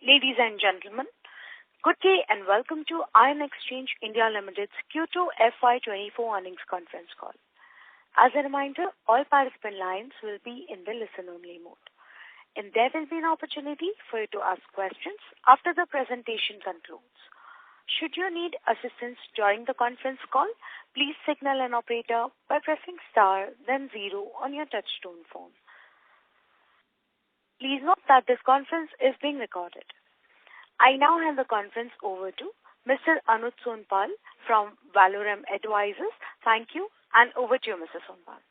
Ladies and gentlemen, good day and welcome to Ion Exchange India Limited's Q2 FY2024 earnings conference call. As a reminder, all participant lines will be in the listen-only mode, and there will be an opportunity for you to ask questions after the presentation concludes. Should you need assistance during the conference call, please signal an operator by pressing star then 0 on your touchtone phone. Please note that this conference is being recorded. I now hand the conference over to Mr. Anuj Sonpal from Valorem Advisors. Thank you, and over to you, Mr. Sonpal.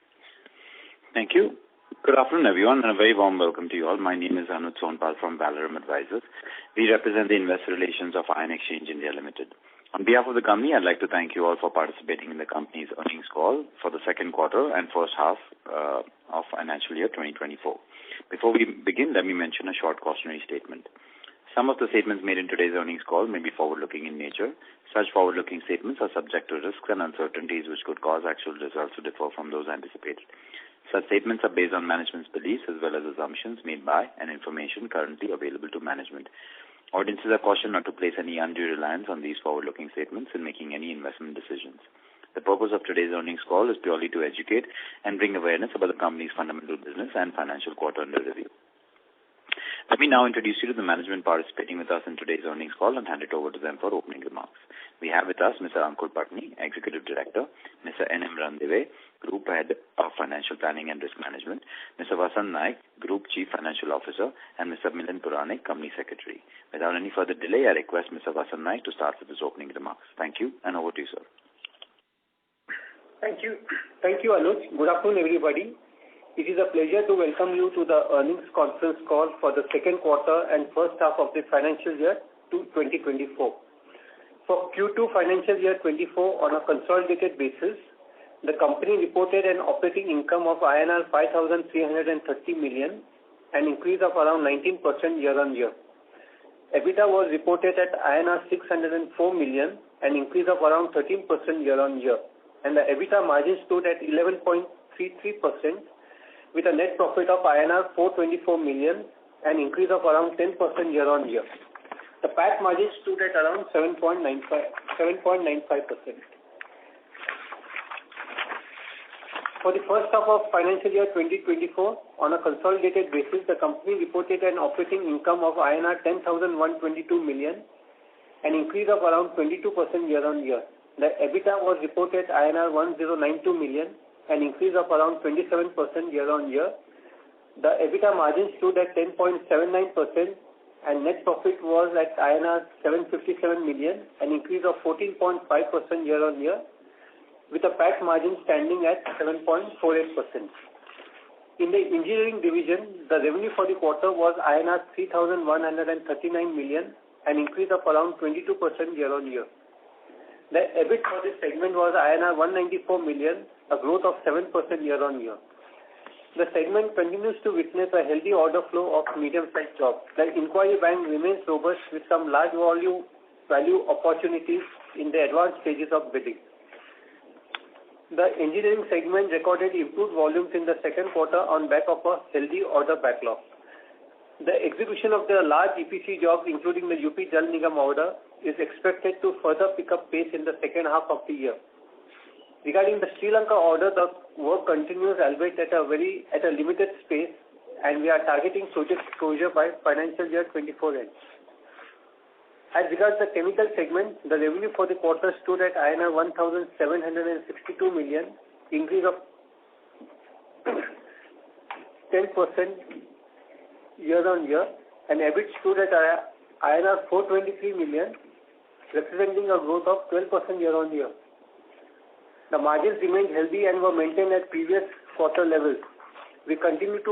Thank you. Good afternoon, everyone, and a very warm welcome to you all. My name is Anuj Sonpal from Valorem Advisors. We represent the investor relations of Ion Exchange India Limited. On behalf of the company, I'd like to thank you all for participating in the company's earnings call for the second quarter and first half of financial year 2024. Before we begin, let me mention a short cautionary statement. Some of the statements made in today's earnings call may be forward-looking in nature. Such forward-looking statements are subject to risks and uncertainties which could cause actual results to differ from those anticipated. Such statements are based on management's beliefs as well as assumptions made by and information currently available to management. Audiences are cautioned not to place any undue reliance on these forward-looking statements in making any investment decisions. The purpose of today's earnings call is purely to educate and bring awareness about the company's fundamental business and financial quarter under review. Let me now introduce you to the management participating with us in today's earnings call and hand it over to them for opening remarks. We have with us Mr. Ankur Patni, Executive Director, Mr. N.M. Randeve, Group Head of Financial Planning and Risk Management, Mr. Vasant Naik, Group Chief Financial Officer, and Mr. Milind Puranik, Company Secretary. Without any further delay, I request Mr. Vasant Naik to start with his opening remarks. Thank you, and over to you, sir. Thank you. Thank you, Anuj. Good afternoon, everybody. It is a pleasure to welcome you to the earnings conference call for the second quarter and first half of the financial year 2024. For Q2 financial year 24, on a consolidated basis, the company reported an operating income of INR 5,330 million, an increase of around 19% year-on-year. EBITDA was reported at INR 604 million, an increase of around 13% year-on-year, and the EBITDA margin stood at 11.33%, with a net profit of INR 424 million, an increase of around 10% year-on-year. The PAT margin stood at around 7.95%. For the first half of financial year 2024, on a consolidated basis, the company reported an operating income of INR 10,122 million, an increase of around 22% year-on-year. The EBITDA was reported INR 1092 million, an increase of around 27% year-on-year. The EBITDA margin stood at 10.79%, and net profit was at INR 757 million, an increase of 14.5% year-on-year, with a PAT margin standing at 7.48%. In the engineering division, the revenue for the quarter was INR 3,139 million, an increase of around 22% year-on-year. The EBIT for this segment was INR 194 million, a growth of 7% year-on-year. The segment continues to witness a healthy order flow of medium-sized jobs. The inquiry bank remains robust with some large value opportunities in the advanced stages of bidding. The engineering segment recorded improved volumes in the second quarter on back of a healthy order backlog. The execution of the large EPC jobs, including the UP Jal Nigam order, is expected to further pick up pace in the second half of the year. Regarding the Sri Lanka order, the work continues, albeit at a limited space, and we are targeting project closure by financial year 24 end. As regards the chemical segment, the revenue for the quarter stood at INR 1,762 million, increase of 10% year-on-year, and EBIT stood at INR 423 million, representing a growth of 12% year-on-year. The margins remained healthy and were maintained at previous quarter levels. We continue to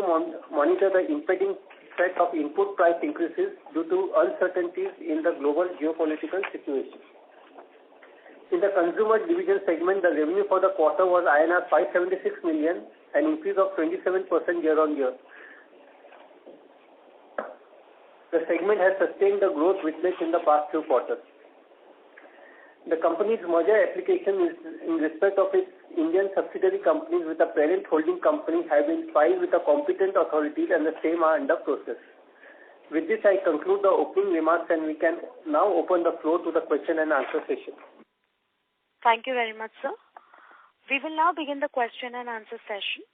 monitor the impending threat of input price increases due to uncertainties in the global geopolitical situation. In the consumer division segment, the revenue for the quarter was INR 576 million, an increase of 27% year-on-year. The segment has sustained the growth witnessed in the past few quarters. The company's merger application is in respect of its Indian subsidiary companies with a parent holding company have been filed with the competent authorities, and the same are under process. With this, I conclude the opening remarks and we can now open the floor to the question and answer session. Thank you very much, sir. We will now begin the question and answer session.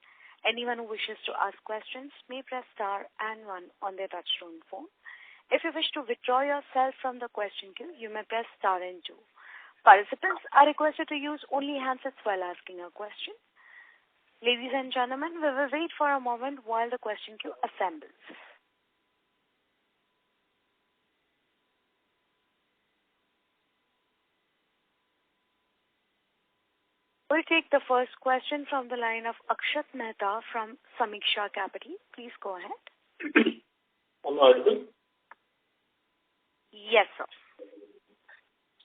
Anyone who wishes to ask questions may press star and one on their touchtone phone. If you wish to withdraw yourself from the question queue, you may press star and two. Participants are requested to use only handsets while asking a question. Ladies and gentlemen, we will wait for a moment while the question queue assembles. We'll take the first question from the line of Akshat Mehta from Samiksha Capital. Please go ahead. Am I audible? Yes, sir.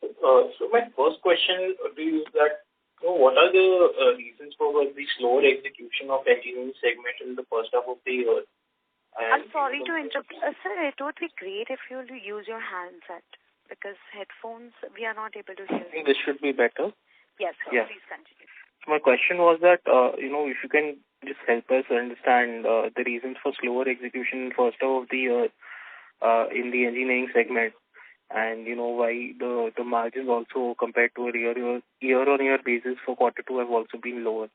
So my first question to you is that, what are the reasons for the slower execution of engineering segment in the first half of the year? I'm sorry to interrupt. Sir, it would be great if you use your handset because headphones, we are not able to hear. I think this should be better. Yes, sir. Yeah. Please continue. So my question was that, if you can just help us understand the reasons for slower execution in first half of the year in the engineering segment, and why the margins also compared to a year-on-year basis for quarter two have also been lower.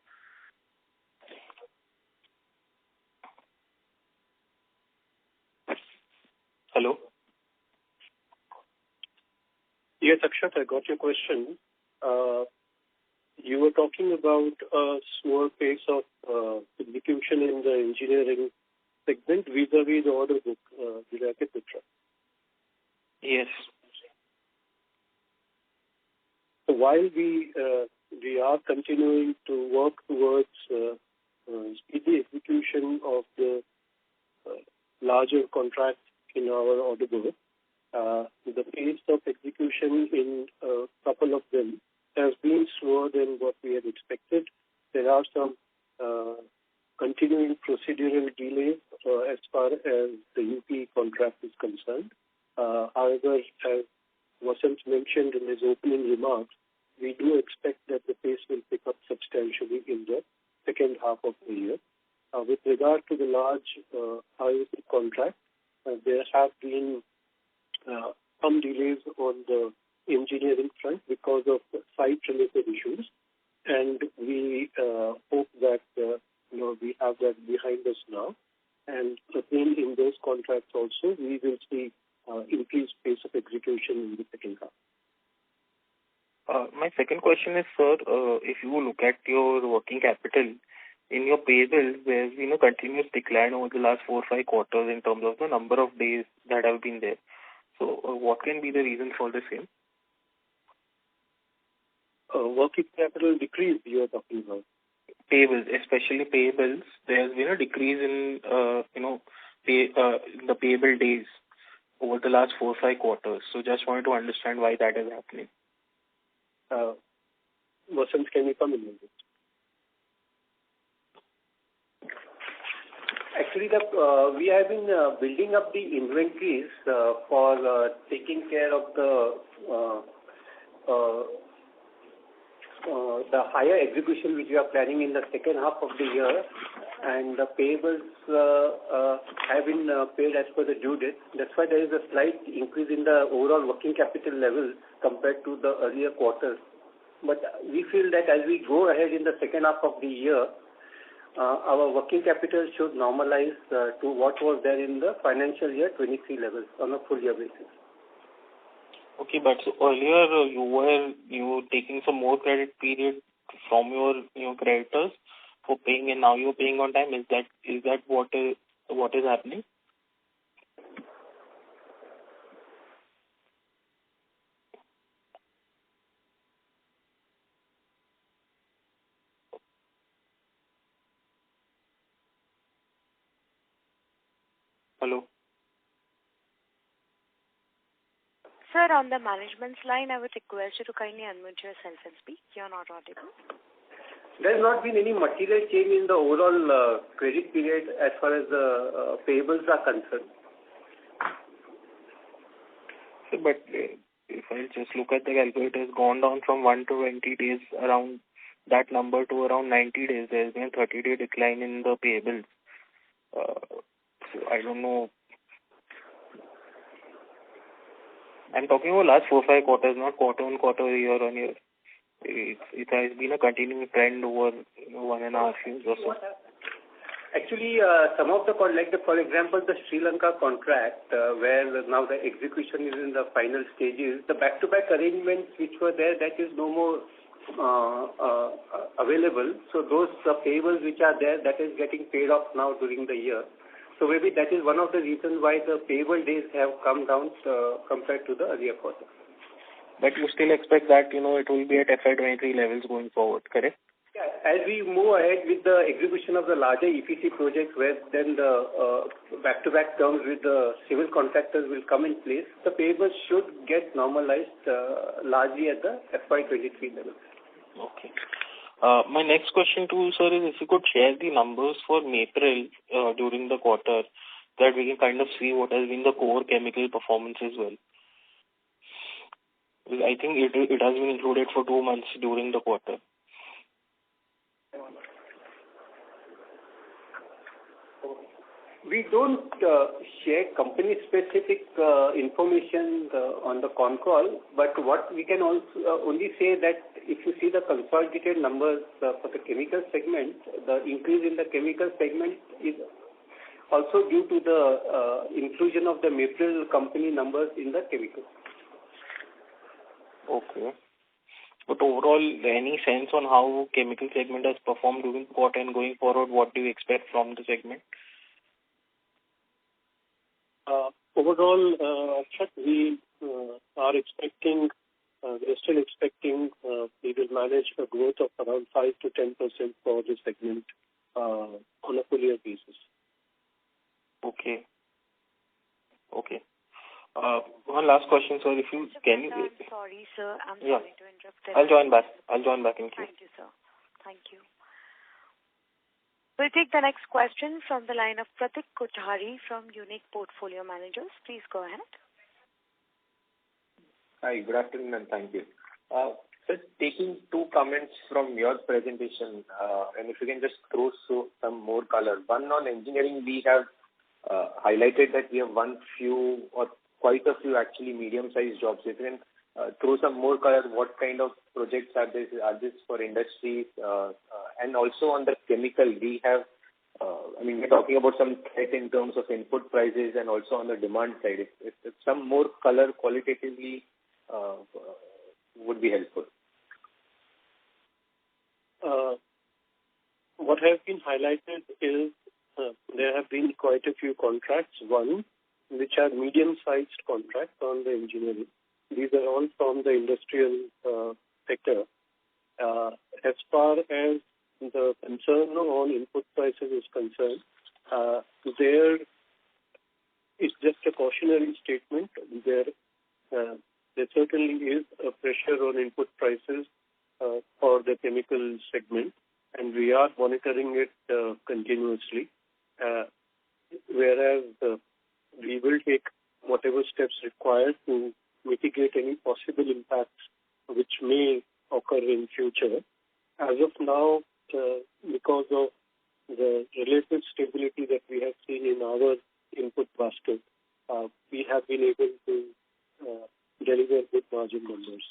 Hello? Yes, Akshat, I got your question. You were talking about a slower pace of execution in the engineering segment vis-a-vis the order book. Did I get it right? Yes. So while we are continuing to work towards speedy execution of the larger contracts in our order book, the pace of execution in a couple of them has been slower than what we had expected. There are some continuing procedural delays as far as the UP contract is concerned. However, as Vasant mentioned in his opening remarks, we do expect that the pace will pick up substantially in the second half of the year. With regard to the large IoT contract, there have been some delays on the engineering front because of site-related issues, and we hope that we have that behind us now. And again, in those contracts also, we will see increased pace of execution in the second half. My second question is, sir, if you look at your working capital, in your payables, there's been a continuous decline over the last 4 or 5 quarters in terms of the number of days that have been there. So what can be the reason for the same? Working capital decrease you are talking about? Payables, especially payables, there has been a decrease in, the payable days over the last 4 or 5 quarters. So just wanted to understand why that is happening. Vasant, can you come in with it? Actually, we have been building up the inventories for taking care of the higher execution which we are planning in the second half of the year, and the payables have been paid as per the due date. That's why there is a slight increase in the overall working capital level compared to the earlier quarters. But we feel that as we go ahead in the second half of the year, our working capital should normalize to what was there in the financial year 23 levels on a full year basis. Okay, but so earlier you were taking some more credit period from your creditors for paying, and now you're paying on time. Is that what is happening? Hello. Sir, on the management's line, I would request you to kindly unmute yourself and speak. You're not audible. There has not been any material change in the overall credit period as far as the payables are concerned. But if I just look at the calculator, it has gone down from 1 to 20 days, around that number, to around 90 days. There has been a 30-day decline in the payables. So I don't know. I'm talking about last 4-5 quarters, not quarter-on-quarter, year-on-year. It has been a continuing trend over 1.5 years or so. Actually, some of the, for example, the Sri Lanka contract, where now the execution is in the final stages, the back-to-back arrangements which were there, that is no more available. So those payables which are there, that is getting paid off now during the year. So maybe that is one of the reasons why the payable days have come down compared to the earlier quarter. But you still expect that, it will be at FY23 levels going forward, correct? Yeah, as we move ahead with the execution of the larger EPC projects, where then the back-to-back terms with the civil contractors will come in place, the payables should get normalized largely at the FY23 level. Okay. My next question to you, sir, is if you could share the numbers for April during the quarter, that we can kind of see what has been the core chemical performance as well. I think it has been included for 2 months during the quarter. We don't share company-specific information on the Concall, but what we can also only say that if you see the consolidated numbers for the chemical segment, the increase in the chemical segment is also due to the inclusion of the Mapril company numbers in the chemical. Okay. But overall, any sense on how chemical segment has performed during the quarter and going forward, what do you expect from the segment? Overall, we are still expecting we will manage a growth of around 5 to 10% for the segment on a full year basis. Okay. One last question, sir. If you can, I'm sorry, sir. I'm yeah. sorry to interrupt. I'll join back in queue. Thank you, sir. Thank you. We'll take the next question from the line of Pratik Kothari from Unique Portfolio Managers. Please go ahead. Hi, good afternoon and thank you. Just taking 2 comments from your presentation, and if you can just throw some more color. One, on engineering, we have highlighted that we have won few or quite a few actually medium-sized jobs. If you can throw some more color, what kind of projects are this? Are this for industries? And also on the chemical, we have, we're talking about some threat in terms of input prices and also on the demand side. If some more color qualitatively would be helpful. What has been highlighted is there have been quite a few contracts, which are medium-sized contracts on the engineering. These are all from the industrial sector. As far as the concern on input prices is concerned, there is just a cautionary statement. There certainly is a pressure on input prices for the chemical segment, and we are monitoring it continuously. Whereas we will take whatever steps required to mitigate any possible impacts which may occur in future. As of now, because of the relative stability that we have seen in our input basket, we have been able to deliver good margin numbers.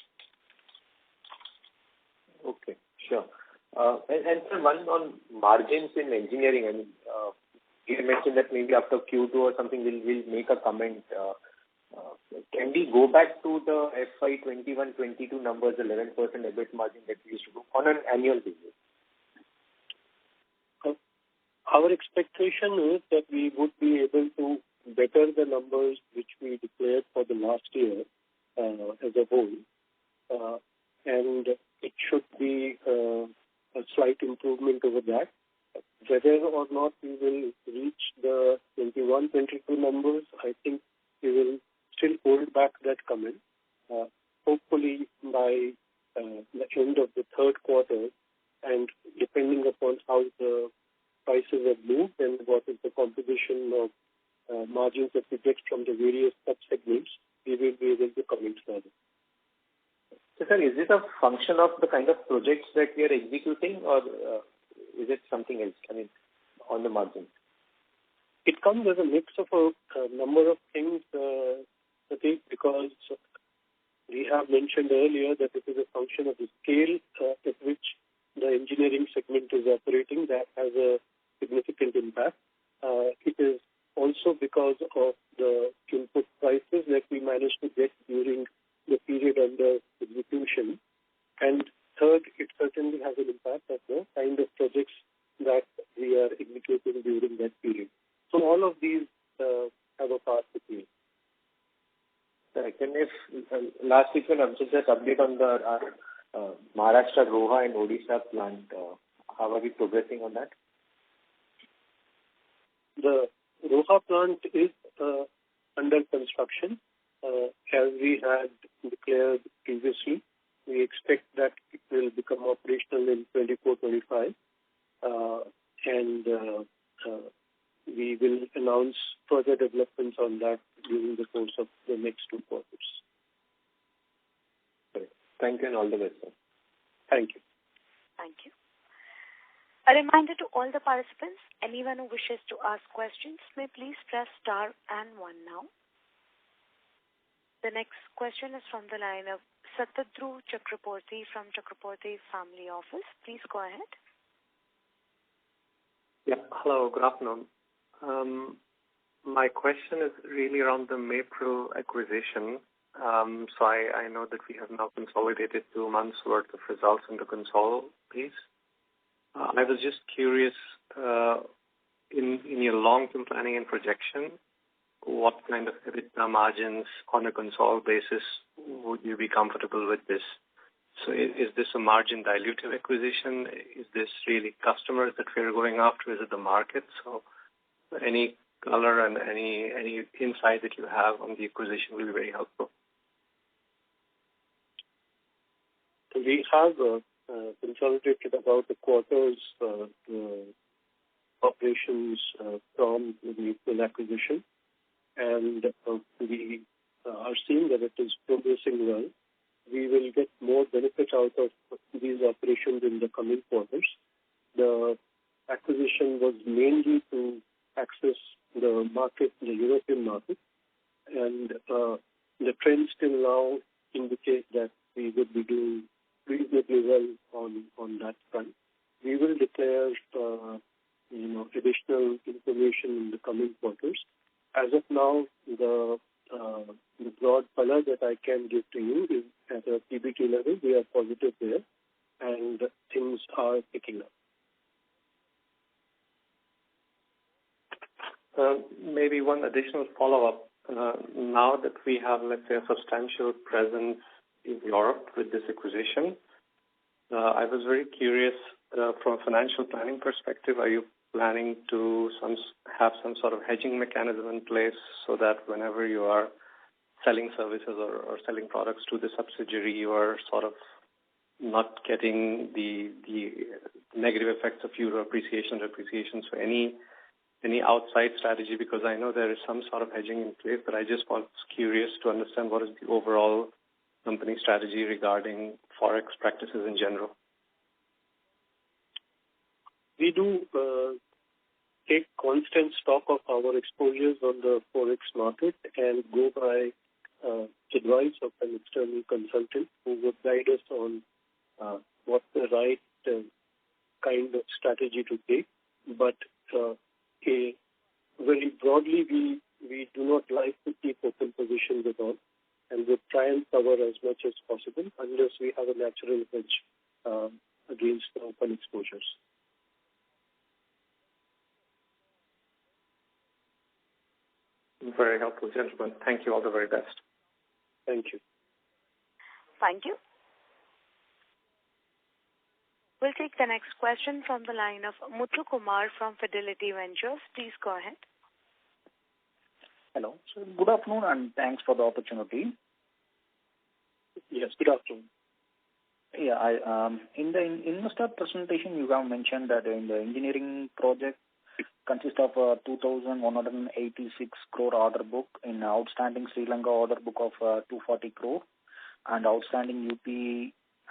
Okay, sure. And one on margins in engineering. You mentioned that maybe after Q2 or something we'll make a comment. Can we go back to the FY21-22 numbers, 11% EBIT margin that we used to do on an annual basis? Our expectation is that we would be able to better the numbers which we declared for the last year as a whole. And it should be a slight improvement over that. Whether or not we will reach the 21-22 numbers, I think we will still hold back that comment. Hopefully by the end of the third quarter, and depending upon how the prices have moved and what is the composition of margins that we get from the various sub-segments, we will be able to comment further. So, sir, is this a function of the kind of projects that we are executing, or is it something else, on the margin? It comes as a mix of a number of things, I think, because we have mentioned earlier that it is a function of the scale at which the engineering segment is operating that has a significant impact. It is also because of the input prices that we managed to get during the period under execution. And third, it certainly has an impact of the kind of projects that we are executing during that period. So all of these have a part to play. Can you last week when just update on the Maharashtra Roha and Odisha plant? How are we progressing on that? The Roha plant is under construction. As we had declared previously, we expect that it will become operational in 24-25, and we will announce further developments on that during the course of the next 2 quarters. Thank you and all the best, sir. Thank you. Thank you. A reminder to all the participants, anyone who wishes to ask questions may please press star and 1 now. The next question is from the line of Satadru Chakraborty from Chakraborty Family Office. Please go ahead. Yeah, hello, good afternoon. My question is really around the Maypro acquisition. So I know that we have now consolidated 2 months' worth of results in the Concall piece. I was just curious, in your long-term planning and projection, what kind of EBITDA margins on a Concall basis would you be comfortable with this? So is this a margin dilutive acquisition? Is this really customers that we're going after? Is it the market? So any color and any insight that you have on the acquisition will be very helpful. We have consolidated about a quarter's operations from the Maypro acquisition, and we are seeing that it is progressing well. We will get more benefit out of these operations in the coming quarters. The acquisition was mainly to access the market, the European market, and the trends till now indicate that we would be doing reasonably well on that front. We will declare additional information in the coming quarters. As of now, the broad color that I can give to you is at a PBT level. We are positive there, and things are picking up. Maybe one additional follow-up. Now that we have, let's say, a substantial presence in Europe with this acquisition, I was very curious from a financial planning perspective, are you planning to have some sort of hedging mechanism in place so that whenever you are selling services or selling products to the subsidiary, you are sort of not getting the negative effects of euro appreciation, depreciation? So any outside strategy, because I know there is some sort of hedging in place, but I just was curious to understand what is the overall company strategy regarding Forex practices in general. We do take constant stock of our exposures on the Forex market and go by advice of an external consultant who would guide us on what the right kind of strategy to take. But very broadly, we do not like to keep open positions at all, and we try and cover as much as possible unless we have a natural hedge against open exposures. Very helpful, gentlemen. Thank you. All the very best. Thank you. Thank you. We'll take the next question from the line of Muthu Kumar from Fidelity Ventures. Please go ahead. Hello. So good afternoon and thanks for the opportunity. Yes, good afternoon. Yeah, in the investor presentation, you have mentioned that in the engineering project consists of a 2,186 crore order book, in outstanding Sri Lanka order book of 240 crore, and outstanding UP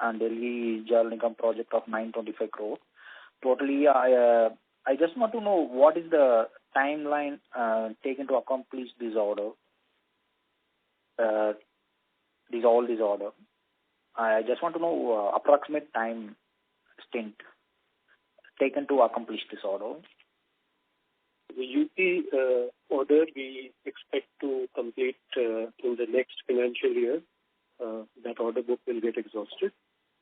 and Delhi Jal Nigam project of 925 crore. Totally, I just want to know what is the timeline taken to accomplish this order. all this order. I just want to know approximate time stint taken to accomplish this order. The UP order we expect to complete in the next financial year. That order book will get exhausted.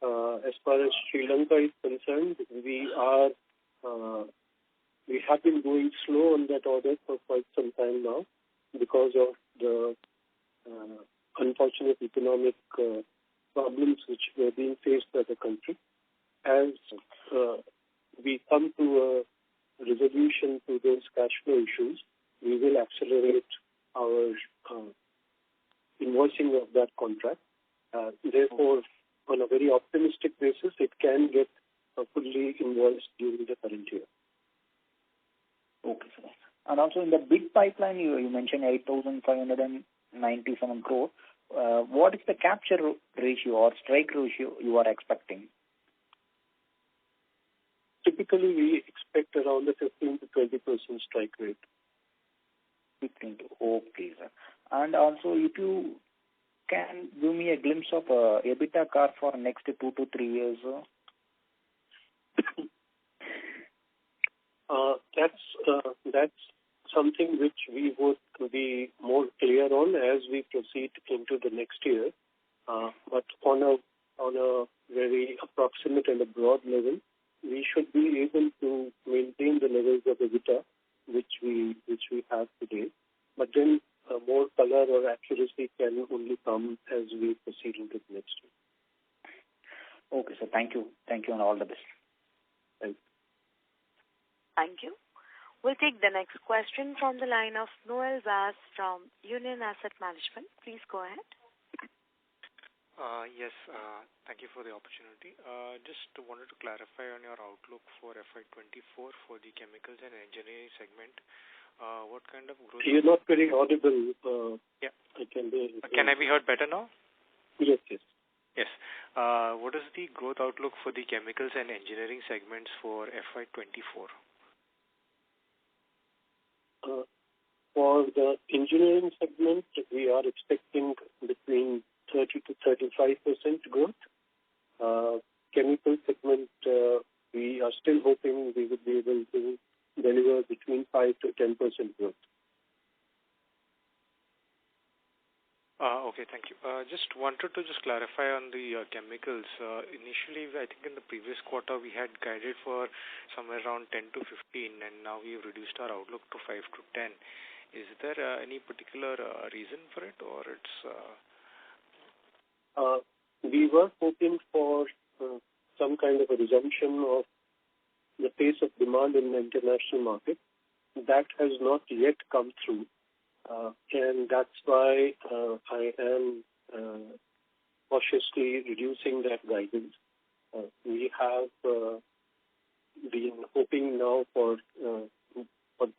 As far as Sri Lanka is concerned, we have been going slow on that order for quite some time now because of the unfortunate economic problems which were being faced by the country. As we come to a resolution to those cash flow issues, we will accelerate our invoicing of that contract. Therefore, on a very optimistic basis, it can get fully invoiced during the current year. Okay, sir. And also in the bid pipeline, you mentioned 8,597 crore. What is the capture ratio or strike ratio you are expecting? Typically, we expect around the 15 to 20% strike rate. 15 to, okay, sir. And also, if you can give me a glimpse of EBITDA car for next 2 to 3 years. That's something which we would be more clear on as we proceed into the next year. But on a very approximate and a broad level, we should be able to maintain the levels of EBITDA which we have today. But then more color or accuracy can only come as we proceed into the next year. Okay, sir. Thank you. Thank you and all the best. Thank you. Thank you. We'll take the next question from the line of Noel Vaz from Union Asset Management. Please go ahead. Yes, thank you for the opportunity. Just wanted to clarify on your outlook for FY24 for the chemicals and engineering segment. What kind of growth? You're not very audible. Yeah. Can I be heard better now? Yes. Yes. What is the growth outlook for the chemicals and engineering segments for FY24? For the engineering segment, we are expecting between 30 to 35% growth. Chemical segment, we are still hoping we would be able to deliver between 5 to 10% growth. Okay, thank you. Just wanted to clarify on the chemicals. Initially, I think in the previous quarter, we had guided for somewhere around 10 to 15, and now we've reduced our outlook to 5 to 10. Is there any particular reason for it, or it's... We were hoping for some kind of a resumption of the pace of demand in the international market. That has not yet come through. And that's why I am cautiously reducing that guidance. We have been hoping now for the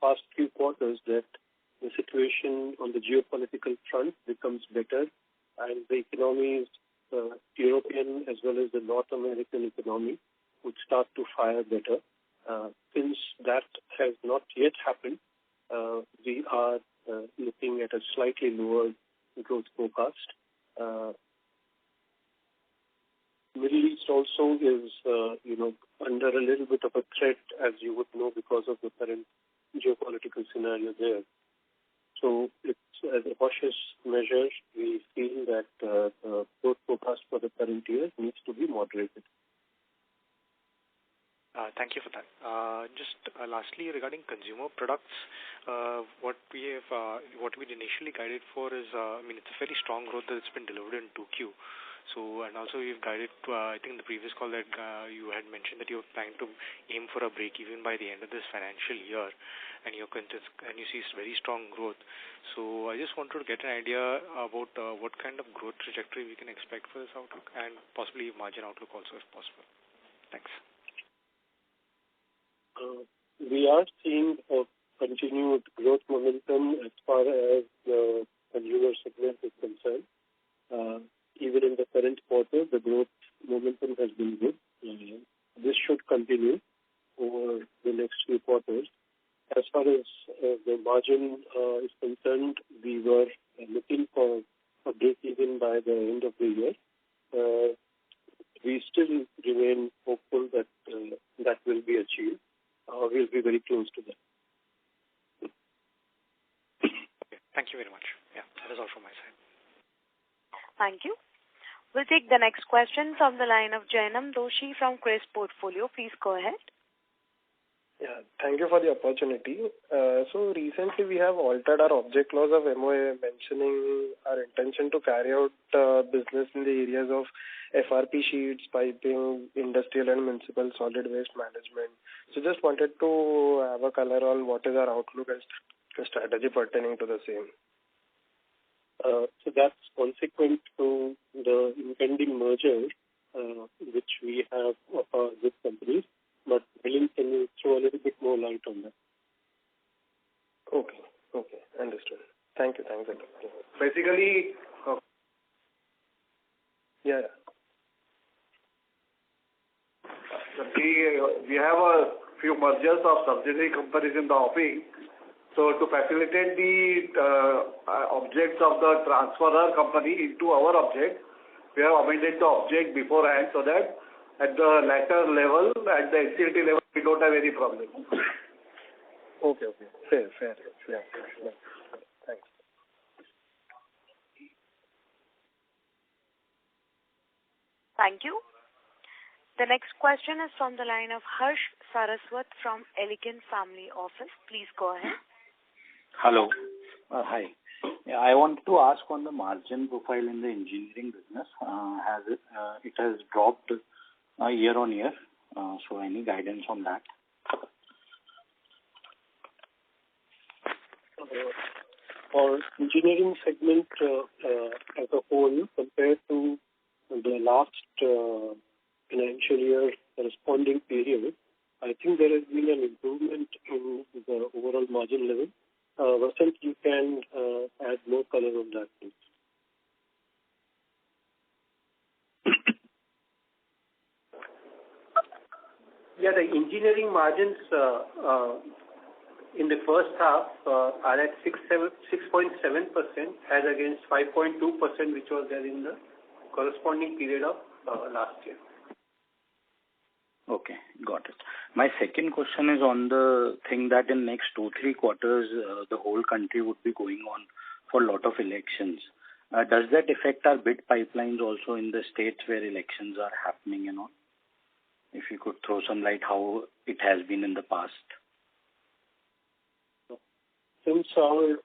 past few quarters that the situation on the geopolitical front becomes better and the economies, European as well as the North American economy, would start to fire better. Since that has not yet happened, we are looking at a slightly lower growth forecast. Middle East also is, under a little bit of a threat, as you would know, because of the current geopolitical scenario there. So it's as a cautious measure, we feel that the growth forecast for the current year needs to be moderated. Thank you for that. Just lastly, regarding consumer products, what we'd initially guided for is, it's a fairly strong growth that's been delivered in 2Q. So, and also you've guided, I think in the previous call that you had mentioned that you're planning to aim for a break even by the end of this financial year, and you see very strong growth. So I just wanted to get an idea about what kind of growth trajectory we can expect for this outlook, and possibly margin outlook also if possible. Thanks. We are seeing a continued growth momentum as far as the consumer segment is concerned. Even in the current quarter, the growth momentum has been good. This should continue over the next few quarters. As far as the margin is concerned, we were looking for a break even by the end of the year. We still remain hopeful that that will be achieved. We'll be very close to that. Okay. Thank you very much. Yeah, that is all from my side. Thank you. We'll take the next question from the line of Jainam Doshi from Chris Portfolio. Please go ahead. Yeah, thank you for the opportunity. So recently we have altered our object clause of MOA mentioning our intention to carry out business in the areas of FRP sheets, piping, industrial and municipal solid waste management. So just wanted to have a color on what is our outlook and strategy pertaining to the same. So that's consequent to the impending merger which we have with companies. But Milind, can you throw a little bit more light on that? Okay, understood. Thank you. Basically, yeah. We have a few mergers of subsidiary companies in the offing. So to facilitate the objects of the transferor company into our object, we have amended the object beforehand so that at the latter level, at the NCLT level, we don't have any problem. Okay. Fair. Yeah. Thanks. Thank you. The next question is from the line of Harsh Saraswat from Elegant Family Office. Please go ahead. Hello. Hi. Yeah, I want to ask on the margin profile in the engineering business. It has dropped year on year. So any guidance on that? For engineering segment as a whole, compared to the last financial year corresponding period, I think there has been an improvement in the overall margin level. Vasant, you can add more color on that, please. Yeah, the engineering margins in the first half are at 6.7% as against 5.2% which was there in the corresponding period of last year. Okay, got it. My second question is on the thing that in next 2-3 quarters, the whole country would be going on for a lot of elections. Does that affect our bid pipelines also in the states where elections are happening and all? If you could throw some light how it has been in the past. Since our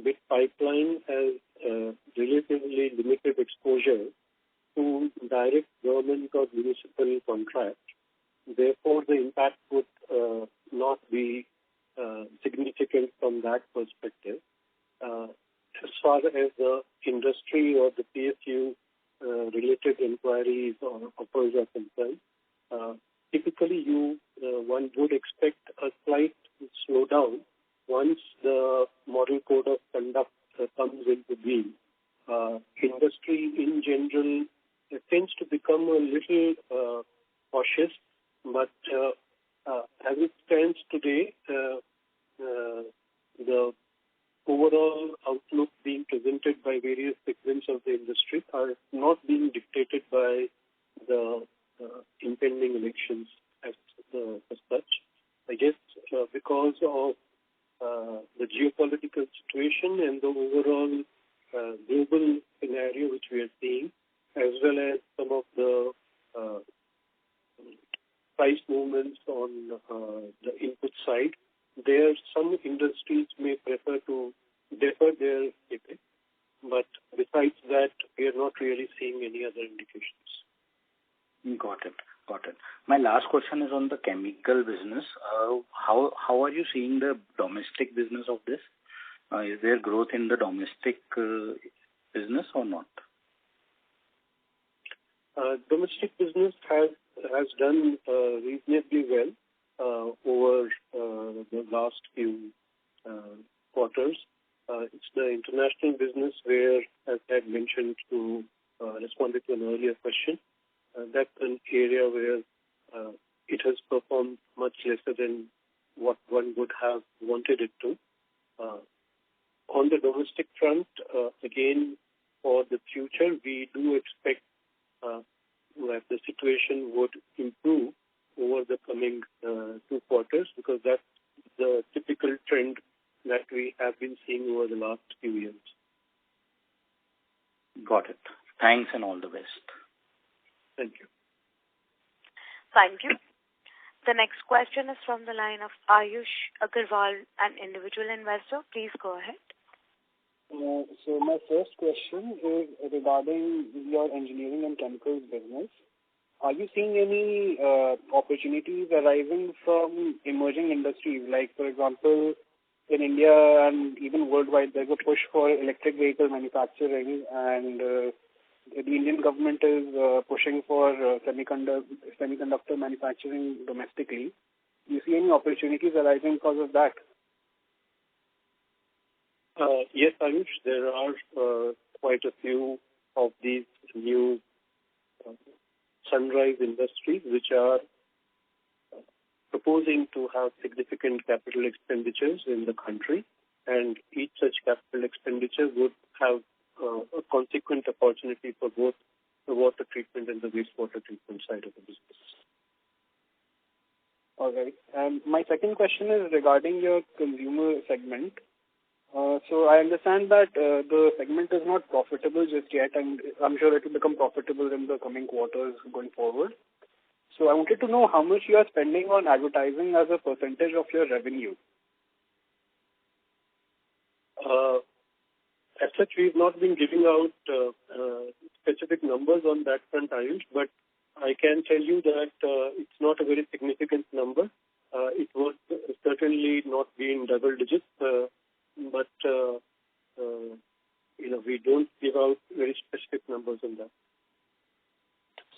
bid pipeline has relatively limited exposure to direct government or municipal contracts, therefore the impact would not be significant from that perspective. As far as the industry or the PSU related inquiries or offers are concerned, typically one would expect a slight slowdown once the model code of conduct comes into being. Industry in general tends to become a little cautious, but as it stands today, the overall outlook being presented by various segments of the industry are not being dictated by the impending elections as such. I guess because of the geopolitical situation and the overall global scenario which we are seeing, as well as some of the price movements on the input side, some industries may prefer to defer their CapEx, but besides that, we are not really seeing any other indications. Got it. My last question is on the chemical business. How are you seeing the domestic business of this? Is there growth in the domestic business or not? Domestic business has done reasonably well over the last few quarters. It's the international business where, as I had mentioned to respond to an earlier question, that's an area where it has performed much lesser than what one would have wanted it to. On the domestic front, again, for the future, we do expect that the situation would improve over the coming 2 quarters, because that's the typical trend that we have been seeing over the last few years. Got it. Thanks and all the best. Thank you. Thank you. The next question is from the line of Ayush Agarwal, an individual investor. Please go ahead. So my first question is regarding your engineering and chemicals business. Are you seeing any opportunities arising from emerging industries? Like, for example, in India and even worldwide, there's a push for electric vehicle manufacturing, and the Indian government is pushing for semiconductor manufacturing domestically. Do you see any opportunities arising because of that? Yes, Ayush, there are quite a few of these new sunrise industries which are proposing to have significant capital expenditures in the country, and each such capital expenditure would have a consequent opportunity for both the water treatment and the wastewater treatment side of the business. All right. And my second question is regarding your consumer segment. So I understand that the segment is not profitable just yet, and I'm sure it will become profitable in the coming quarters going forward. So I wanted to know how much you are spending on advertising as a percentage of your revenue. As such, we've not been giving out specific numbers on that front, Ayush, but I can tell you that it's not a very significant number. It would certainly not be in double digits, but we don't give out very specific numbers on that.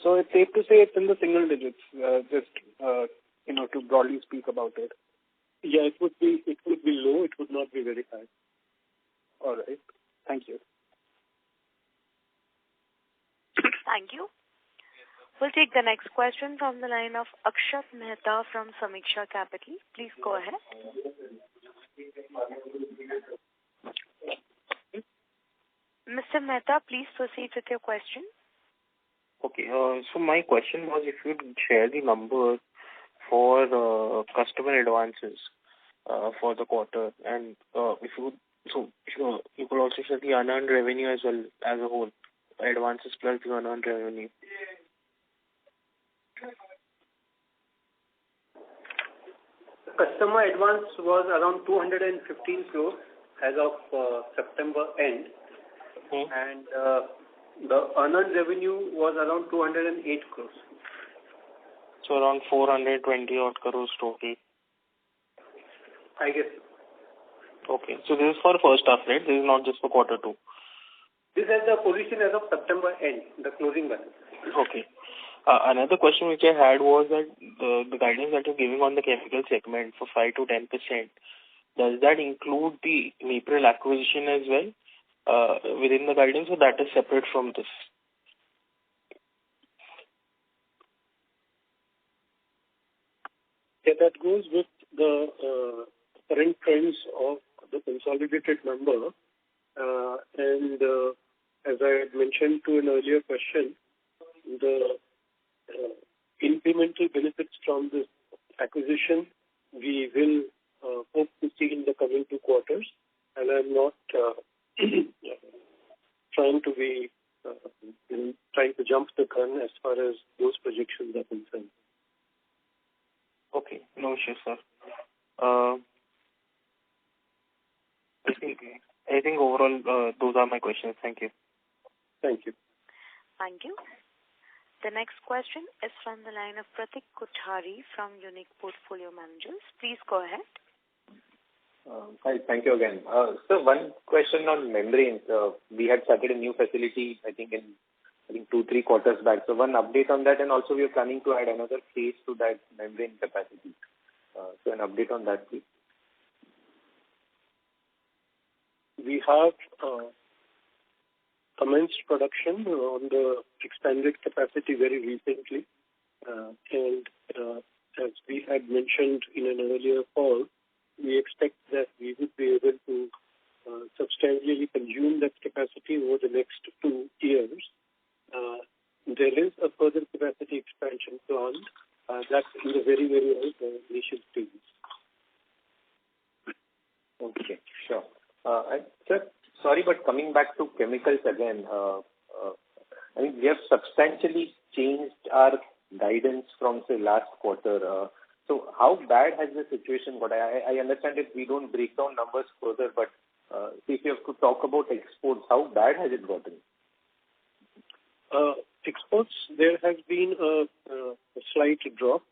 So it's safe to say it's in the single digits, to broadly speak about it. Yeah, it would be low. It would not be very high. All right. Thank you. Thank you. We'll take the next question from the line of Akshat Mehta from Samiksha Capital. Please go ahead. Mr. Mehta, please proceed with your question. Okay, so my question was if you'd share the number for customer advances for the quarter, and if you could also share the unearned revenue as well as a whole, advances plus the unearned revenue. Customer advance was around 215 crores as of September end, and the unearned revenue was around 208 crores. So around 420 odd crores total. I guess. Okay, so this is for first half, right? This is not just for quarter two. This is the position as of September end, the closing balance. Okay. Another question which I had was that the guidance that you're giving on the chemical segment for 5 to 10%, does that include the April acquisition as well within the guidance, or that is separate from this? Yeah, that goes with the current trends of the consolidated number. And as I had mentioned to an earlier question, the incremental benefits from this acquisition we will hope to see in the coming 2 quarters, and I'm not trying to jump the gun as far as those projections are concerned. Okay, no issues, sir. I think overall those are my questions. Thank you. Thank you. Thank you. The next question is from the line of Pratik Kothari from Unique Portfolio Managers. Please go ahead. Hi, thank you again. So one question on membranes. We had started a new facility, I think 2-3 quarters back. So one update on that, and also we are planning to add another phase to that membrane capacity. So an update on that, please. We have commenced production on the expanded capacity very recently, and as we had mentioned in an earlier call, we expect that we would be able to substantially consume that capacity over the next 2 years. There is a further capacity expansion plan that's in the very, very initial stages. Okay, sure. Sir, sorry, but coming back to chemicals again, I mean, we have substantially changed our guidance from, say, last quarter. So how bad has the situation got? I understand that we don't break down numbers further, but if you have to talk about exports, how bad has it gotten? Exports, there has been a slight drop.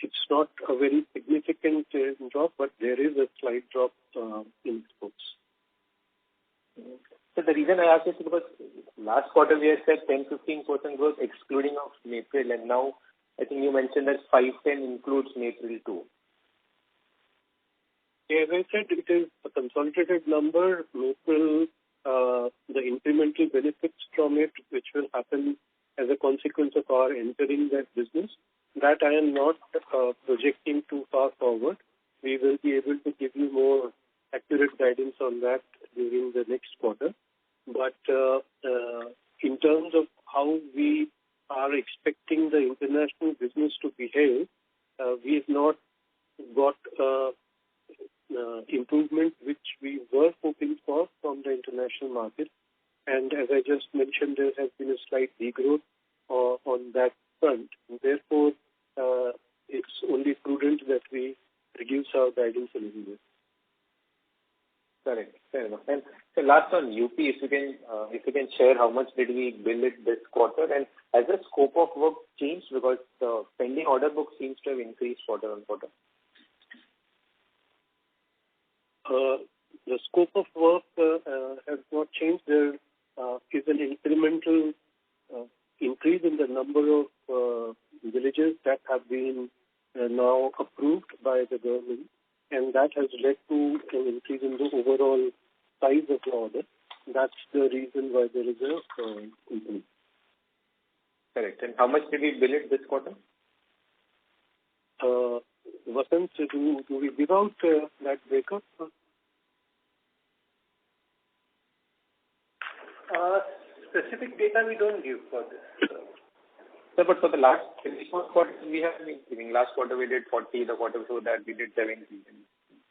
It's not a very significant drop, but there is a slight drop in exports. So the reason I ask is because last quarter we had said 10-15% growth excluding of April, and now I think you mentioned that 5-10 includes April too. As I said, it is a consolidated number. April, the incremental benefits from it, which will happen as a consequence of our entering that business, that I am not projecting too far forward. We will be able to give you more accurate guidance on that during the next quarter. But in terms of how we are expecting the international business to behave, we have not got improvement which we were hoping for from the international market. And as I just mentioned, there has been a slight degrowth on that front. Therefore, it's only prudent that we reduce our guidance a little bit. Correct. Fair enough. And so last on UP, if you can share how much did we bill it this quarter, and has the scope of work changed because the pending order book seems to have increased quarter on quarter? The scope of work has not changed. There is an incremental increase in the number of villages that have been now approved by the government, and that has led to an increase in the overall size of the order. That's the reason why there is a increase. Correct. And how much did we bill it this quarter? Vasant, do we give out that breakup? Specific data we don't give for this. So, but for the last 24 quarters, we have been giving. Last quarter we did 40, the quarter before that we did 70.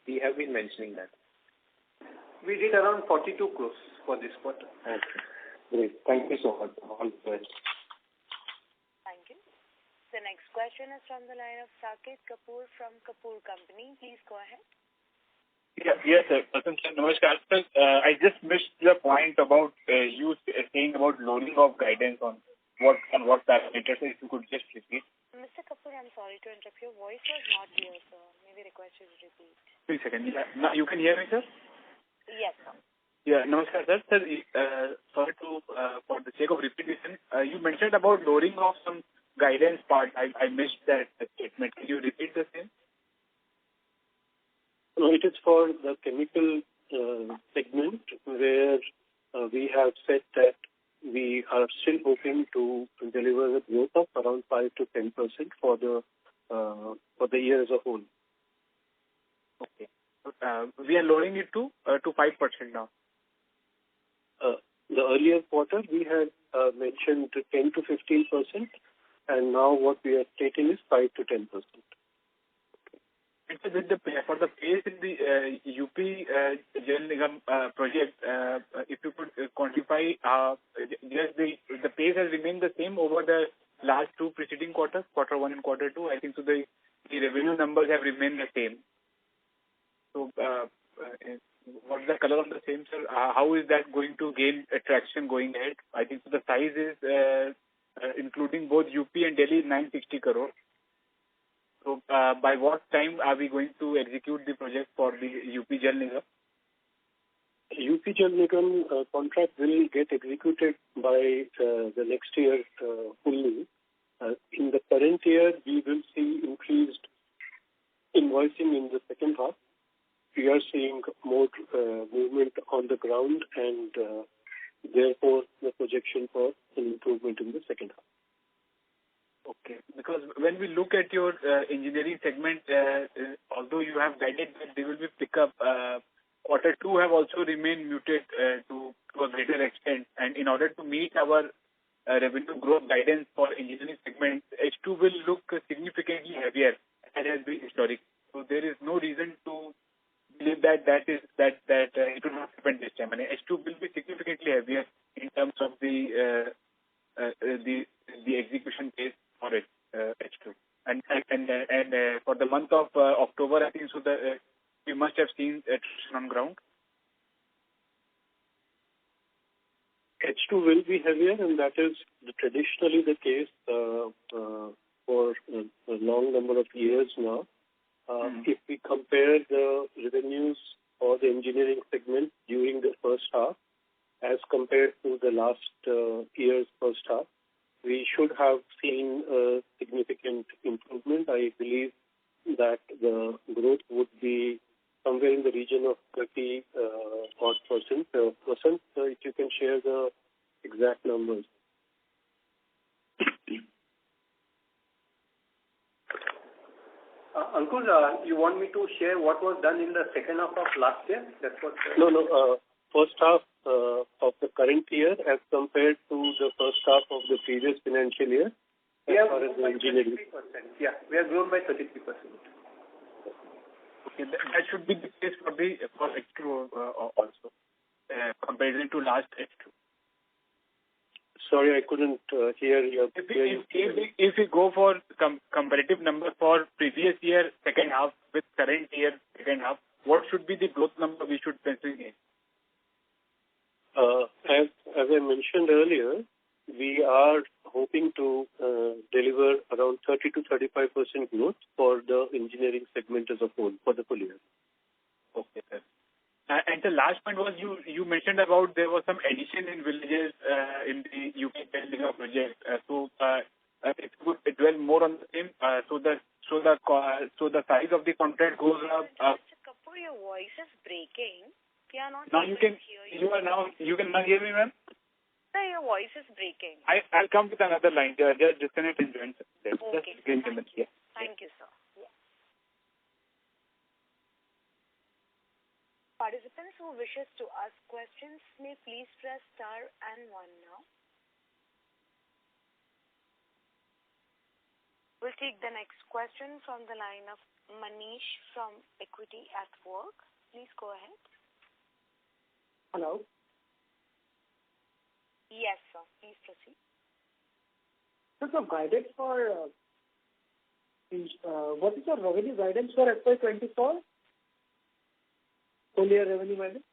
We have been mentioning that. We did around 42 crores for this quarter. Okay. Great. Thank you so much. All the best. Thank you. The next question is from the line of Saket Kapoor from Kapoor Company. Please go ahead. Yes, sir. Namaskar. I just missed the point about you saying about lowering of guidance on what parameters. If you could just repeat. Mr. Kapoor, I'm sorry to interrupt. Your voice was not clear, sir. Maybe request you to repeat. 3 seconds. Now you can hear me, sir? Yes, sir. Yeah, namaskar, sir. Sir, sorry to for the sake of repetition, you mentioned about lowering of some guidance part. I missed that statement. Can you repeat the same? No, it is for the chemical segment where we have said that we are still hoping to deliver a growth of around 5 to 10% for the year as a whole. Okay. We are lowering it to 5% now. The earlier quarter we had mentioned 10 to 15%, and now what we are stating is 5 to 10%. And so with for the pace in the UP Jal Nigam project, if you could quantify, just the pace has remained the same over the last 2 preceding quarters, quarter 1 and quarter 2. I think so. The revenue numbers have remained the same. So, what's the color on the same, sir? How is that going to gain traction going ahead? I think so the size is including both UP and Delhi 960 crore. So, by what time are we going to execute the project for the UP Jal Nigam? UP Jal Nigam contract will get executed by the next year fully. In the current year, we will see increased invoicing in the second half. We are seeing more movement on the ground, and therefore the projection for an improvement in the second half. Okay. Because when we look at your engineering segment, although you have guided that there will be pickup quarter two have also remained muted to a greater extent. And in order to meet our revenue growth guidance for engineering segment, H2 will look significantly heavier as has been historic. So there is no reason to believe that it will not happen this time. And H2 will be significantly heavier in terms of the execution pace for it, H2. And for the month of October, I think so you must have seen attrition on ground. H2 will be heavier, and that is traditionally the case for a long number of years now. If we compare the revenues for the engineering segment during the first half as compared to the last year's first half, we should have seen a significant improvement. I believe that the growth would be somewhere in the region of 30 odd percent. If you can share the exact numbers. Ankur, you want me to share what was done in the second half of last year? That's what. No. First half of the current year as compared to the first half of the previous financial year. We have grown by 33%. Yeah, we have grown by 33%. Okay, that should be the case for H2 also, compared to last H2. Sorry, I couldn't hear you. If we go for comparative number for previous year second half with current year second half, what should be the growth number we should pencil in? As I mentioned earlier, we are hoping to deliver around 30 to 35% growth for the engineering segment as a whole for the full year. Okay, sir. And the last point was you mentioned about there was some addition in villages in the UP Tellinga project. So if you could dwell more on the same, so the size of the contract goes up. Mr. Kapoor, your voice is breaking. We are not now able you can to hear you. You can now hear me, ma'am. Sir, your voice is breaking. I'll come with another line. Just disconnect and join. Okay. Thank you, sir. Yeah. Participants who wishes to ask questions may please press star and 1 now. We'll take the next question from the line of Manish from Equity at Work. Please go ahead. Hello. Yes, sir. Please proceed. So guidance for what is your revenue guidance for FY24? Full year revenue guidance?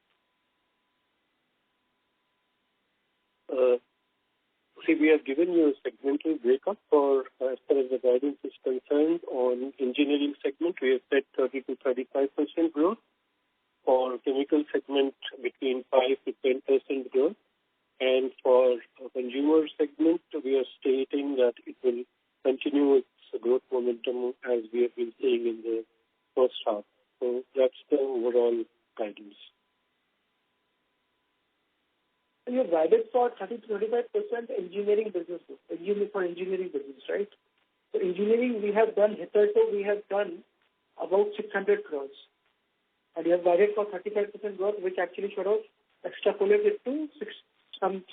We have given you a segmental breakup for as far as the guidance is concerned. On engineering segment, we have said 30 to 35% growth. For chemical segment, between 5 to 10% growth. And for consumer segment, we are stating that it will continue its growth momentum as we have been seeing in the first half. So that's the overall guidance. And your guidance for 30 to 35% engineering business, engineering business, right? So engineering we have done about 600 crores. And you have guided for 35% growth, which actually sort of extrapolates it to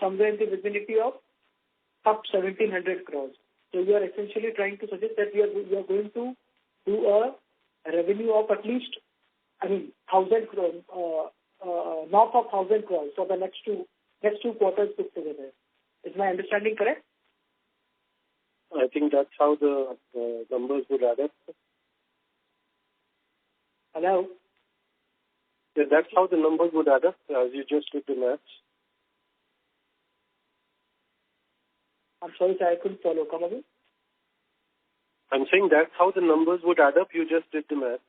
somewhere in the vicinity of up 1,700 crores. So you are essentially trying to suggest that we are going to do a revenue of at least, 1,000 crores, north of 1,000 crores for the next two quarters put together. Is my understanding correct? I think that's how the numbers would add up. Hello? Yeah, that's how the numbers would add up as you just did the maths. I'm sorry, sir, I couldn't follow. Come again? I'm saying that's how the numbers would add up. You just did the math.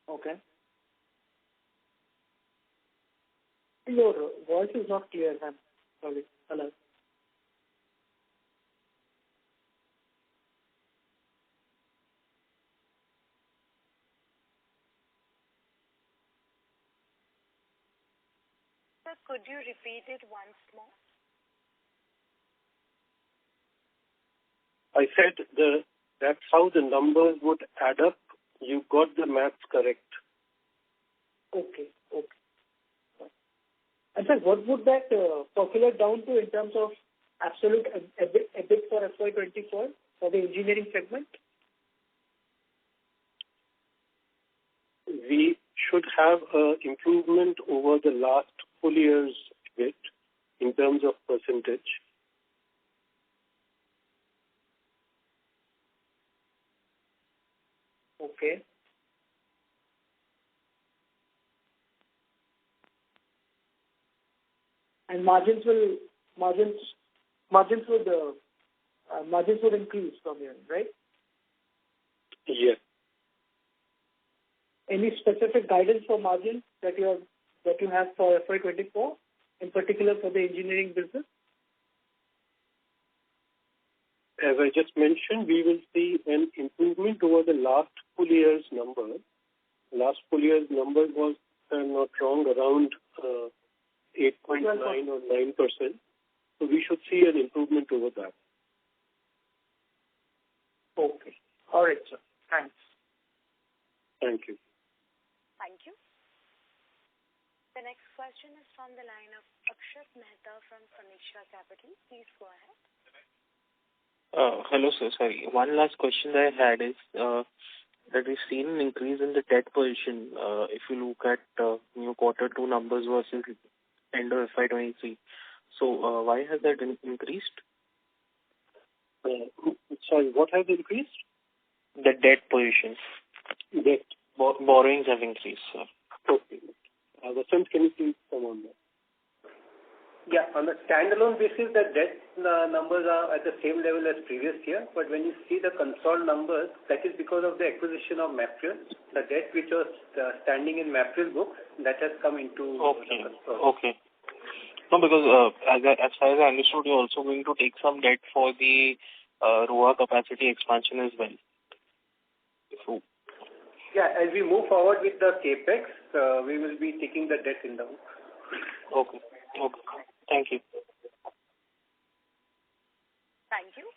Okay. Your voice is not clear, ma'am. Sorry. Hello. Sir, could you repeat it once more? I said that's how the numbers would add up you got the maths correct. Okay. And sir, what would that percolate down to in terms of absolute EBIT for FY24 for the engineering segment? We should have an improvement over the last full year's EBIT in terms of percentage. Okay. And margins would increase from here, right? Yes. Any specific guidance for margins that you have for FY24, in particular for the engineering business? As I just mentioned, we will see an improvement over the last full year's number. Last full year's number was, if I'm not wrong, around 8.9 or 9%. So we should see an improvement over that. Okay. All right, sir. Thanks. Thank you. Thank you. The next question is from the line of Akshat Mehta from Sameeksha Capital. Please go ahead. Hello, sir. Sorry. One last question that I had is that we've seen an increase in the debt position. If you look at new quarter 2 numbers versus end of FY23. So why has that increased? Sorry, what has increased? The debt position. Debt. Borrowings have increased, sir. Okay. Vasant, can you please come on that? Yeah, on the standalone basis, the debt numbers are at the same level as previous year. But when you see the consolidated numbers, that is because of the acquisition of Mapriol. The debt which was standing in Mapriol books, that has come into the consolidated. Okay. No, because as far as I understood, you're also going to take some debt for the Roha capacity expansion as well. So, yeah, as we move forward with the capex, we will be taking the debt in the book. Okay. Thank you. Thank you.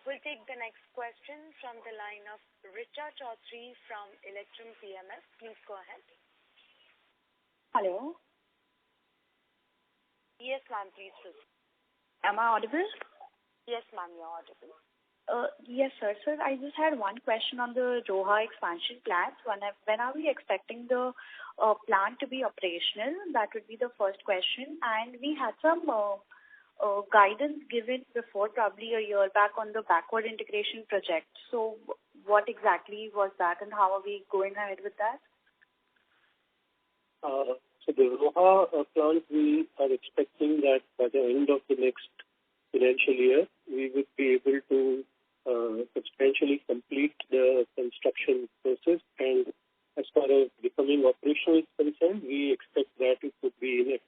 We'll take the next question from the line of Richa Chaudhary from Electrum PMS. Please go ahead. Hello. Yes, ma'am, please proceed. Am I audible? Yes, ma'am, you're audible. Yes, sir. Sir, I just had one question on the Roha expansion plans. When are we expecting the plant to be operational? That would be the first question. And we had some guidance given before, probably a year back, on the backward integration project. So what exactly was that, and how are we going ahead with that? So the Roha plant, we are expecting that by the end of the next financial year, we would be able to substantially complete the construction process, and as far as becoming operational is concerned, we expect that it would be in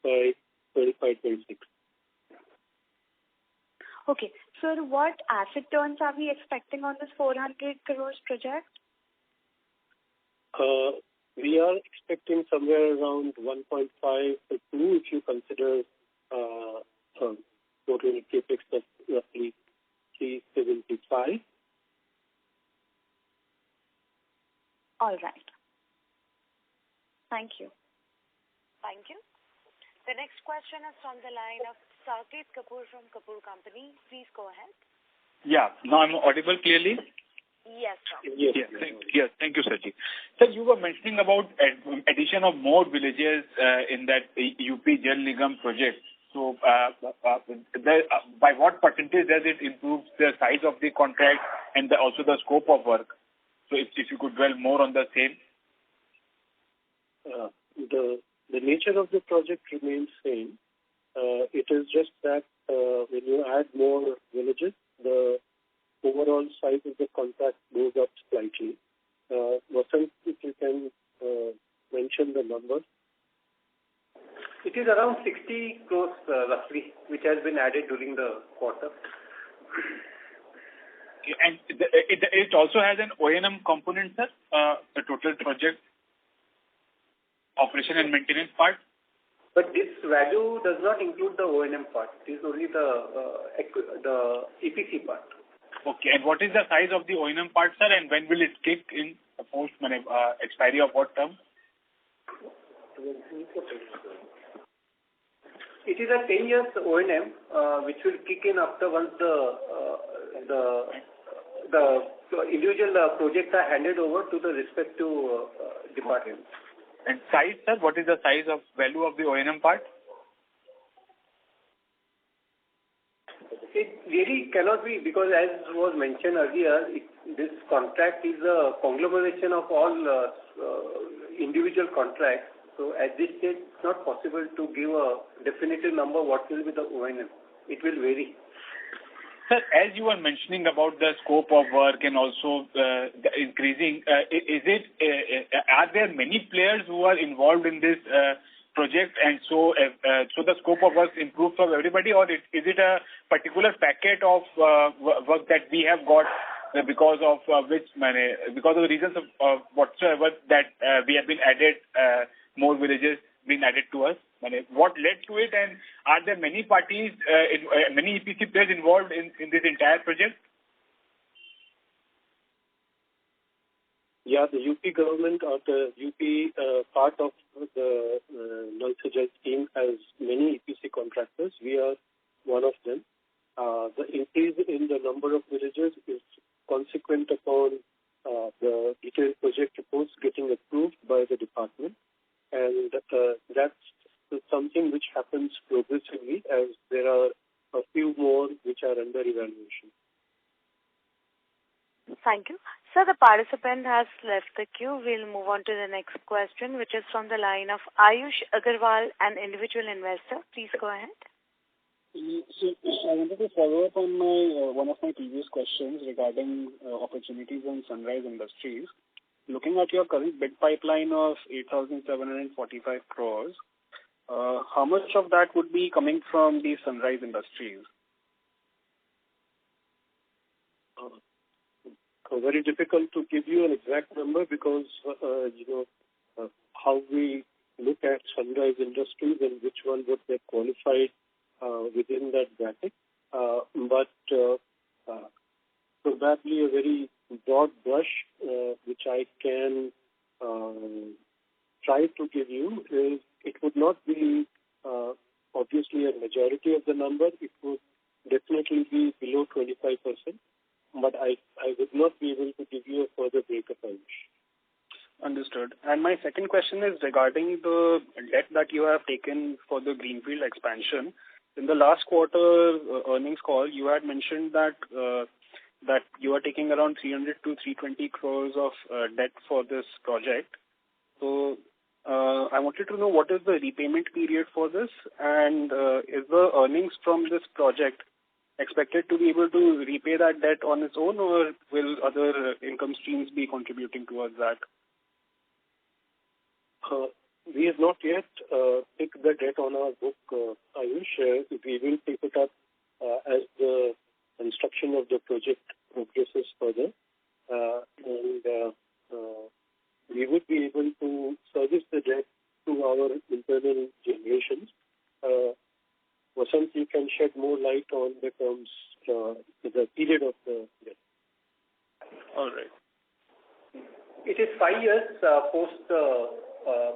FY25-26. Okay. Sir, what asset turns are we expecting on this 400 crores project? We are expecting somewhere around 1.5 to 2 if you consider total capex of roughly 375. All right. Thank you. Thank you. The next question is from the line of Saket Kapoor from Kapoor Company. Please go ahead. Yeah. Now I'm audible clearly? Yes, sir. Yes. Thank you, Saji. Sir, you were mentioning about addition of more villages in that UP Jal Nigam project. So, by what percentage does it improve the size of the contract and also the scope of work? So, if you could dwell more on the same. The nature of the project remains same. It is just that when you add more villages, the overall size of the contract goes up slightly. Vasant, if you can mention the numbers. It is around 60 crores roughly, which has been added during the quarter. And it also has an O&M component, sir, the total project operation and maintenance part? But this value does not include the O&M part. It is only the EPC part. Okay. And what is the size of the O&M part, sir, and when will it kick in? post expiry of what term? It is a 10 years O&M, which will kick in after once the individual projects are handed over to the respective departments. And size, sir? What is the size of value of the O&M part? It really cannot be, because as was mentioned earlier, this contract is a conglomeration of all individual contracts. So at this stage, it's not possible to give a definitive number what will be the O&M. It will vary. Sir, as you were mentioning about the scope of work and also increasing, are there many players who are involved in this project, and so the scope of work improves for everybody, or is it a particular packet of work that we have got because of because of the reasons of whatsoever that we have been added, more villages being added to us? What led to it, and are there many parties, many EPC players involved in this entire project? Yeah, the UP government or the UP part of the Nal Se Jal scheme has many EPC contractors. We are one of them. The increase in the number of villages is consequent upon the detailed project reports getting approved by the department, and that's something which happens progressively as there are a few more which are under evaluation. Thank you. Sir, the participant has left the queue. We'll move on to the next question, which is from the line of Ayush Agarwal, an individual investor. Please go ahead. So I wanted to follow up on one of my previous questions regarding opportunities in Sunrise Industries. Looking at your current bid pipeline of 8,745 crores, how much of that would be coming from the Sunrise Industries? Very difficult to give you an exact number because, how we look at Sunrise Industries and which one would get qualified within that bracket. But probably a very broad brush, which I can try to give you, is it would not be obviously a majority of the number. It would definitely be below 25%. But I would not be able to give you a further breakup. Understood. And my second question is regarding the debt that you have taken for the greenfield expansion. In the last quarter earnings call, you had mentioned that you are taking around 300 to 320 crores of debt for this project. So I wanted to know what is the repayment period for this, and is the earnings from this project expected to be able to repay that debt on its own, or will other income streams be contributing towards that? We have not yet picked the debt on our book, Ayush. We will pick it up as the construction of the project progresses further. And we would be able to service the debt through our internal generations. Vasant, you can shed more light on the terms, the period of the debt. All right. It is 5 years post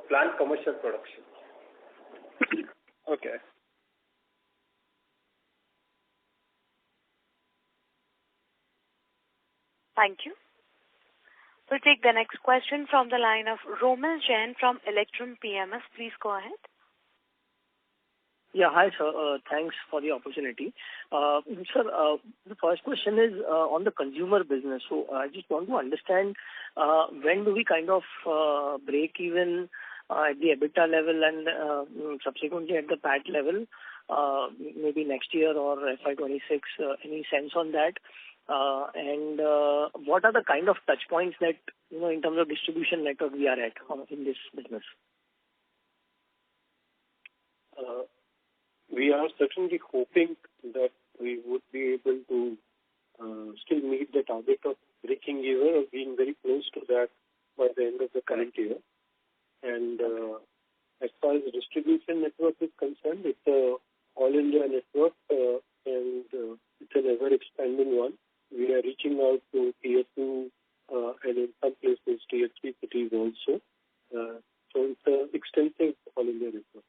plant commercial production. Okay. Thank you. We'll take the next question from the line of Romil Jain from Electrum PMS. Please go ahead. Yeah, hi, sir. Thanks for the opportunity. Sir, the first question is on the consumer business. So I just want to understand when do we kind of break even at the EBITDA level and subsequently at the PAT level, maybe next year or FY26, any sense on that? And what are the kind of touch points that, in terms of distribution network we are at in this business? We are certainly hoping that we would be able to still meet the target of breaking even or being very close to that by the end of the current year. And as far as the distribution network is concerned, it's an all-India network and it's an ever-expanding one. We are reaching out to Tier 2 and in some places tier 3 cities also. So it's an extensive all India network.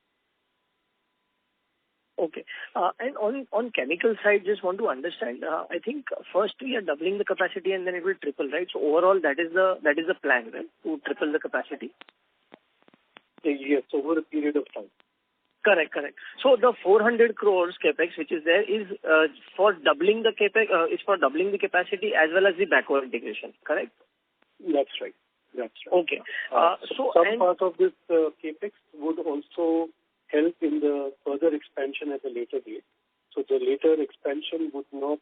Okay. And on chemical side, just want to understand. I think first we are doubling the capacity and then it will triple, right? So overall, that is the plan, right? To triple the capacity. Yes, over a period of time. Correct. So the 400 crores capex which is there is for doubling the capex, is for doubling the capacity as well as the backward integration. Correct? That's right. Okay. So some part of this capex would also help in the further expansion at a later date. So the later expansion would not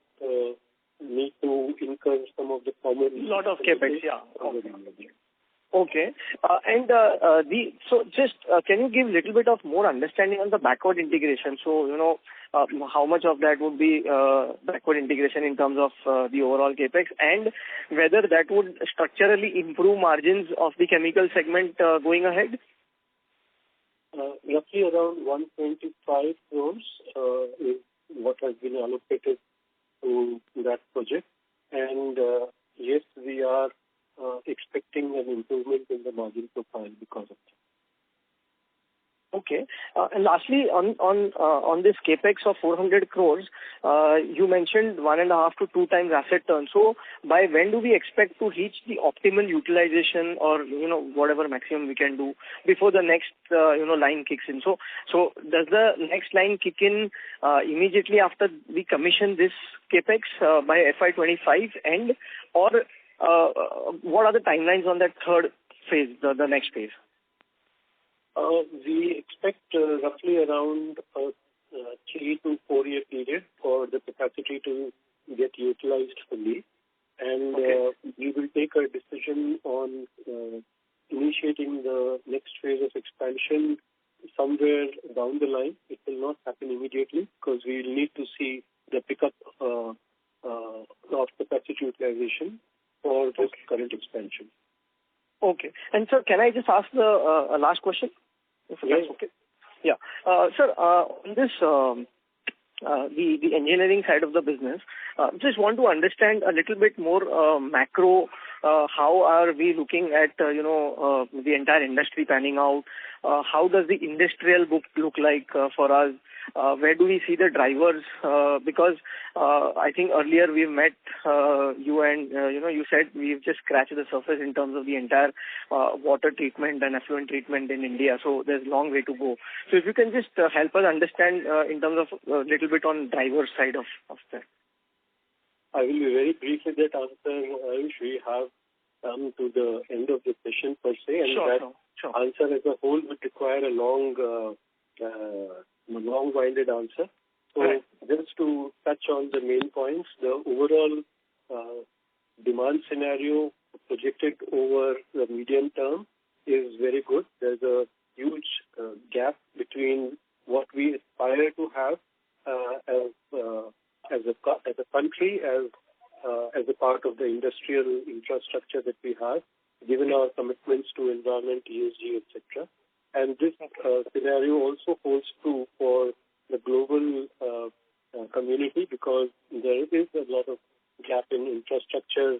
need to incur some of the common... Lot of capex, yeah. Okay. So just can you give a little bit of more understanding on the backward integration? So, how much of that would be backward integration in terms of the overall capex, and whether that would structurally improve margins of the chemical segment going ahead? Roughly around 125 crores is what has been allocated to that project. And yes, we are expecting an improvement in the margin profile because of that. Okay. And lastly, on this capex of 400 crores, you mentioned 1.5 to 2 times asset turn. So by when do we expect to reach the optimal utilization, or whatever maximum we can do before the next line kicks in? So does the next line kick in immediately after we commission this capex by FY25 end, or what are the timelines on that third phase, the next phase? We expect roughly around a 3 to 4 year period for the capacity to get utilized fully. And we will take a decision on initiating the next phase of expansion somewhere down the line. It will not happen immediately because we will need to see the pickup of capacity utilization for this current expansion. Okay. And sir, can I just ask the last question? If that's okay. Yeah. Sir, on this, the engineering side of the business, just want to understand a little bit more macro. How are we looking at, the entire industry panning out? How does the industrial book look like for us? Where do we see the drivers? Because I think earlier we've met you and, you said we've just scratched the surface in terms of the entire water treatment and effluent treatment in India. So there's a long way to go. So if you can just help us understand in terms of a little bit on driver side of that. I will be very brief with that answer. Ayush, we have come to the end of the session per se, and sure. Answer as a whole would require a long-winded answer. So just to touch on the main points, the overall demand scenario projected over the medium term is very good. There's a huge gap between what we aspire to have as a country, as a part of the industrial infrastructure that we have, given our commitments to environment, ESG, etc. And this scenario also holds true for the global community, because there is a lot of gap in infrastructure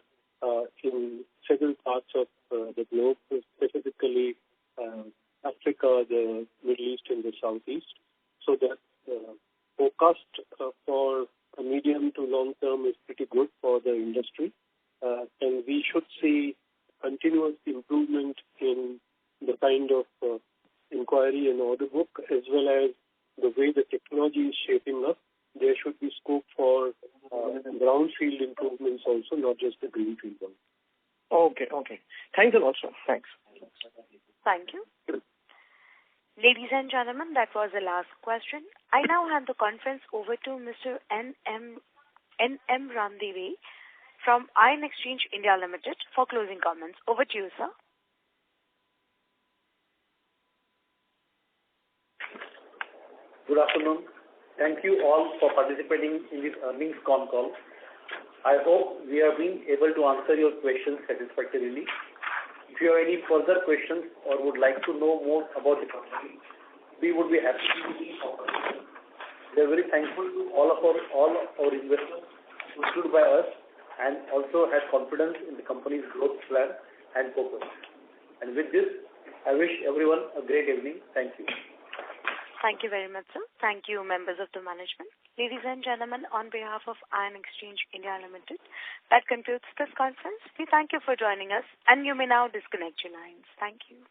in several parts of the globe, specifically Africa, the Middle East, and the Southeast. So the forecast for a medium to long term is pretty good for the industry, and we should see continuous improvement in the kind of inquiry and order book, as well as the way the technology is shaping up. There should be scope for brownfield improvements also, not just the greenfield ones. Okay. Thanks a lot, sir. Thanks. Thank you. Ladies and gentlemen, that was the last question. I now hand the conference over to Mr. N.M. Randive from Iron Exchange India Limited for closing comments. Over to you, sir. Good afternoon. Thank you all for participating in this earnings Concall. I hope we have been able to answer your questions satisfactorily. If you have any further questions or would like to know more about the company, we would be happy to be We are very thankful to all our investors who stood by us and also has confidence in the company's growth plan and focus. And with this, I wish everyone a great evening. Thank you. Thank you very much, sir. Thank you, members of the management. Ladies and gentlemen, on behalf of Iron Exchange India Limited, that concludes this conference. We thank you for joining us, and you may now disconnect your lines. Thank you.